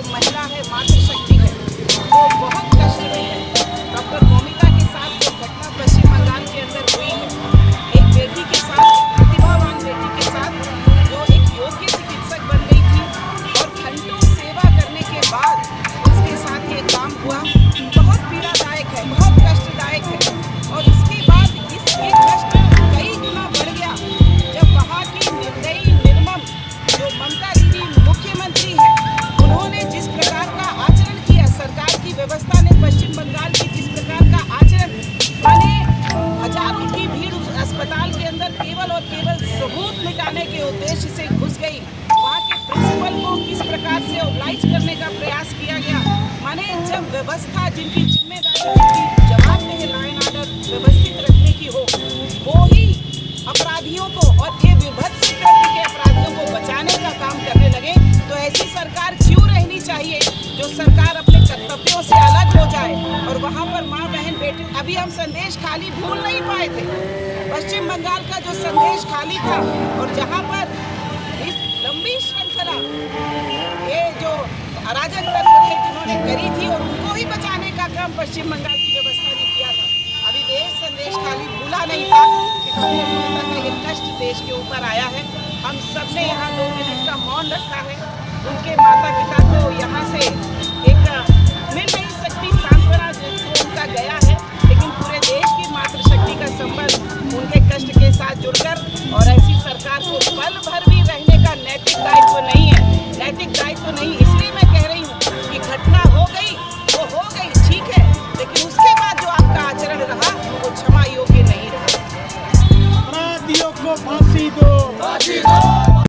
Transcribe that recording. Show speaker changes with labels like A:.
A: महिला है, मातृशक्ति है, वो बहुत कष्ट में है। डॉक्टर मौमिता के साथ जो घटना पश्चिम बंगाल के अंदर हुई है, एक बेटी के साथ, एक प्रतिभावान बेटी के साथ, जो एक योग्य चिकित्सक बन गई थी और घंटों सेवा करने के बाद उसके साथ ये काम हुआ, बहुत पीड़ादायक है, बहुत कष्टदायक है। और इसके बाद ये कष्ट कई गुना बढ़ गया जब वहाँ की निर्दयी निर्मम जो ममता दीदी मुख्यमंत्री है, उन्होंने जिस प्रकार का आचरण किया, सरकार की व्यवस्था ने पश्चिम बंगाल की जिस प्रकार का आचरण, माने हजारों की भीड़ उस अस्पताल के अंदर केवल और केवल सबूत मिटाने के उद्देश्य से घुस गई। वहाँ के प्रिंसिपल को किस प्रकार से ओबलाइज करने का प्रयास किया गया। माने जब व्यवस्था जिनकी जिम्मेदारी उनकी जवाबदेही लाइन ऑर्डर व्यवस्थित रखने की हो, वो ही अपराधियों को और ये विभत्स कृत्य के अपराधियों को बचाने का काम करने लगे, तो ऐसी सरकार क्यों रहनी चाहिए जो सरकार अपने कर्तव्यों से अलग हो जाए। और वहाँ पर माँ बहन बेटे, अभी हम संदेश खाली भूल नहीं पाए थे, पश्चिम बंगाल का जो संदेश खाली था, और जहाँ पर इस लंबी श्रृंखला ये जो अराजक तत्व थे जिन्होंने करी थी, और उनको ही बचाने का काम पश्चिम बंगाल की व्यवस्था ने किया था। अभी देश संदेश खाली भूला नहीं था कि का ये कष्ट देश के ऊपर आया है। हम सब ने यहाँ 2 मिनट का मौन रखा है। उनके माता पिता को यहाँ से एक मिल नहीं सकती सांत्वना जो उनका गया है, लेकिन पूरे देश की मातृशक्ति का संबंध उनके कष्ट के साथ जुड़कर और ऐसी सरकार को पल भर भी रहने